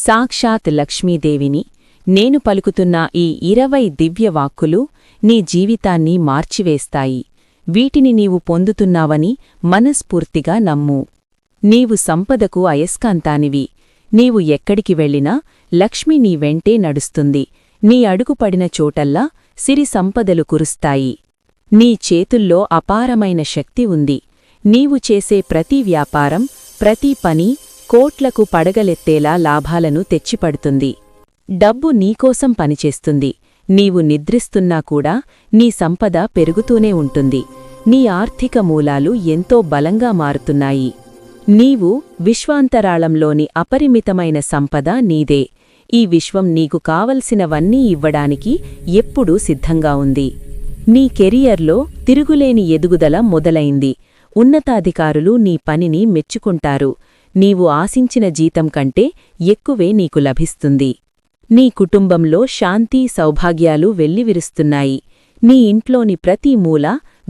సాక్షాత్ లక్ష్మీదేవిని నేను పలుకుతున్న ఈ 20 దివ్యవాక్కులు నీ జీవితాన్ని మార్చివేస్తాయి. వీటిని నీవు పొందుతున్నావని మనస్ఫూర్తిగా నమ్ము. నీవు సంపదకు అయస్కాంతానివి. నీవు ఎక్కడికి వెళ్ళినా లక్ష్మి నీ వెంటే నడుస్తుంది. నీ అడుగుపడిన చోటల్లా సిరి సంపదలు కురుస్తాయి. నీ చేతుల్లో అపారమైన శక్తి ఉంది. నీవు చేసే ప్రతి వ్యాపారం, ప్రతి పని కోట్లకు పడగలెత్తేలా లాభాలను తెచ్చిపడుతుంది. డబ్బు నీకోసం పనిచేస్తుంది. నీవు నిద్రిస్తున్నా కూడా నీ సంపద పెరుగుతూనే ఉంటుంది. నీ ఆర్థిక మూలాలు ఎంతో బలంగా మారుతున్నాయి. నీవు విశ్వాంతరాళంలోని అపరిమితమైన సంపద నీదే. ఈ విశ్వం నీకు కావలసినవన్నీ ఇవ్వడానికి ఎప్పుడూ సిద్ధంగా ఉంది. నీ కెరియర్లో తిరుగులేని ఎదుగుదల మొదలైంది. ఉన్నతాధికారులు నీ పనిని మెచ్చుకుంటారు. నీవు ఆశించిన జీతం కంటే ఎక్కువే నీకు లభిస్తుంది. నీ కుటుంబంలో శాంతి, సౌభాగ్యాలు వెల్లివిరుస్తున్నాయి. నీ ఇంట్లోని ప్రతి మూల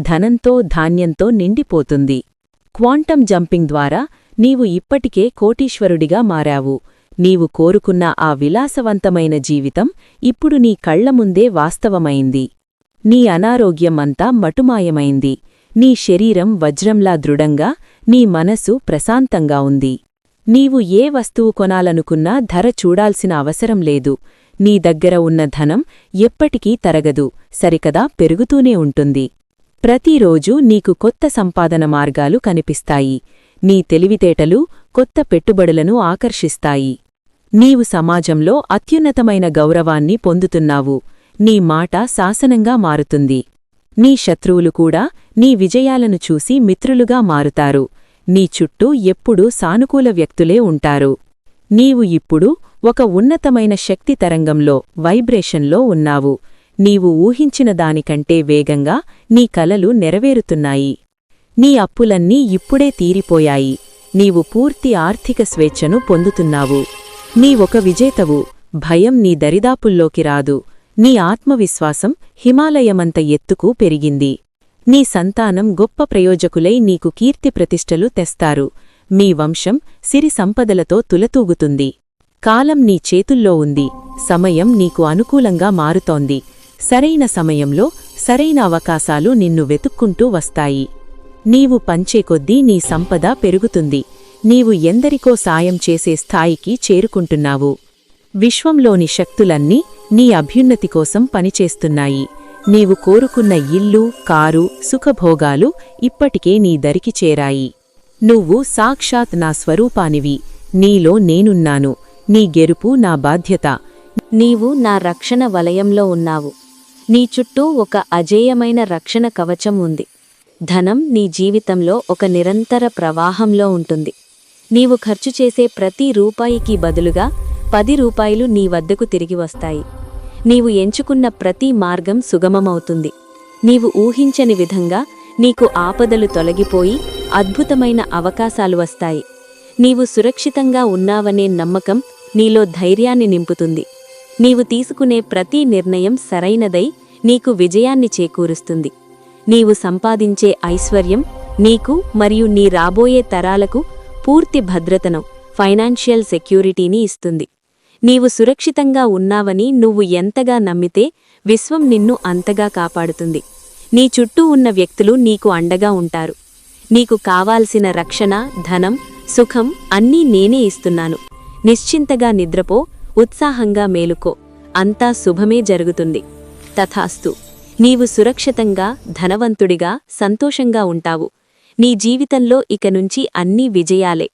ధనంతో, ధాన్యంతో నిండిపోతుంది. క్వాంటం జంపింగ్ ద్వారా నీవు ఇప్పటికే కోటీశ్వరుడిగా మారావు. నీవు కోరుకున్న ఆ విలాసవంతమైన జీవితం ఇప్పుడు నీ కళ్లముందే వాస్తవమైంది. నీ అనారోగ్యం అంతా మటుమాయమైంది. నీ శరీరం వజ్రంలా దృఢంగా, నీ మనసు ప్రశాంతంగా ఉంది. నీవు ఏ వస్తువు కొనాలనుకున్నా ధర చూడాల్సిన అవసరం లేదు. నీ దగ్గర ఉన్న ధనం ఎప్పటికీ తరగదు, సరికదా పెరుగుతూనే ఉంటుంది. ప్రతిరోజూ నీకు కొత్త సంపాదన మార్గాలు కనిపిస్తాయి. నీ తెలివితేటలు కొత్త పెట్టుబడులను ఆకర్షిస్తాయి. నీవు సమాజంలో అత్యున్నతమైన గౌరవాన్ని పొందుతున్నావు. నీ మాట శాసనంగా మారుతుంది. నీ శత్రువులు కూడా నీ విజయాలను చూసి మిత్రులుగా మారుతారు. నీ చుట్టూ ఎప్పుడూ సానుకూల వ్యక్తులే ఉంటారు. నీవు ఇప్పుడు ఒక ఉన్నతమైన శక్తి తరంగంలో, వైబ్రేషన్లో ఉన్నావు. నీవు ఊహించిన దానికంటే వేగంగా నీ కలలు నెరవేరుతున్నాయి. నీ అప్పులన్నీ ఇప్పుడే తీరిపోయాయి. నీవు పూర్తి ఆర్థిక స్వేచ్ఛను పొందుతున్నావు. నీవొక విజేతవు. భయం నీ దరిదాపుల్లోకి రాదు. నీ ఆత్మవిశ్వాసం హిమాలయమంత ఎత్తుకు పెరిగింది. నీ సంతానం గొప్ప ప్రయోజకులై నీకు కీర్తి ప్రతిష్టలు తెస్తారు. మీ వంశం సిరి సంపదలతో తులతూగుతుంది. కాలం నీ చేతుల్లో ఉంది. సమయం నీకు అనుకూలంగా మారుతోంది. సరైన సమయంలో సరైన అవకాశాలు నిన్ను వెతుక్కుంటూ వస్తాయి. నీవు పంచేకొద్దీ నీ సంపద పెరుగుతుంది. నీవు ఎందరికో సాయం చేసే స్థాయికి చేరుకుంటున్నావు. విశ్వంలోని శక్తులన్నీ నీ అభ్యున్నతి కోసం పనిచేస్తున్నాయి. నీవు కోరుకున్న ఇల్లు, కారు, సుఖభోగాలు ఇప్పటికే నీ దరికి చేరాయి. నువ్వు సాక్షాత్ నా స్వరూపానివి. నీలో నేనున్నాను. నీ గెలుపు నా బాధ్యత. నీవు నా రక్షణ వలయంలో ఉన్నావు. నీ చుట్టూ ఒక అజేయమైన రక్షణ కవచం ఉంది. ధనం నీ జీవితంలో ఒక నిరంతర ప్రవాహంలో ఉంటుంది. నీవు ఖర్చు చేసే ప్రతి రూపాయికి బదులుగా 10 రూపాయలు నీ వద్దకు తిరిగి వస్తాయి. నీవు ఎంచుకున్న ప్రతి మార్గం సుగమమవుతుంది. నీవు ఊహించని విధంగా నీకు ఆపదలు తొలగిపోయి అద్భుతమైన అవకాశాలు వస్తాయి. నీవు సురక్షితంగా ఉన్నావనే నమ్మకం నీలో ధైర్యాన్ని నింపుతుంది. నీవు తీసుకునే ప్రతి నిర్ణయం సరైనదై నీకు విజయాన్ని చేకూరుస్తుంది. నీవు సంపాదించే ఐశ్వర్యం నీకు మరియు నీ రాబోయే తరాలకు పూర్తి భద్రతను, ఫైనాన్షియల్ సెక్యూరిటీని ఇస్తుంది. నీవు సురక్షితంగా ఉన్నావని నువ్వు ఎంతగా నమ్మితే విశ్వం నిన్ను అంతగా కాపాడుతుంది. నీ చుట్టూ ఉన్న వ్యక్తులు నీకు అండగా ఉంటారు. నీకు కావాల్సిన రక్షణ, ధనం, సుఖం అన్నీ నేనే ఇస్తున్నాను. నిశ్చింతగా నిద్రపో, ఉత్సాహంగా మేలుకో. అంతా శుభమే జరుగుతుంది. తథాస్తు. నీవు సురక్షితంగా, ధనవంతుడిగా, సంతోషంగా ఉంటావు. నీ జీవితంలో ఇక నుంచి అన్నీ విజయాలే.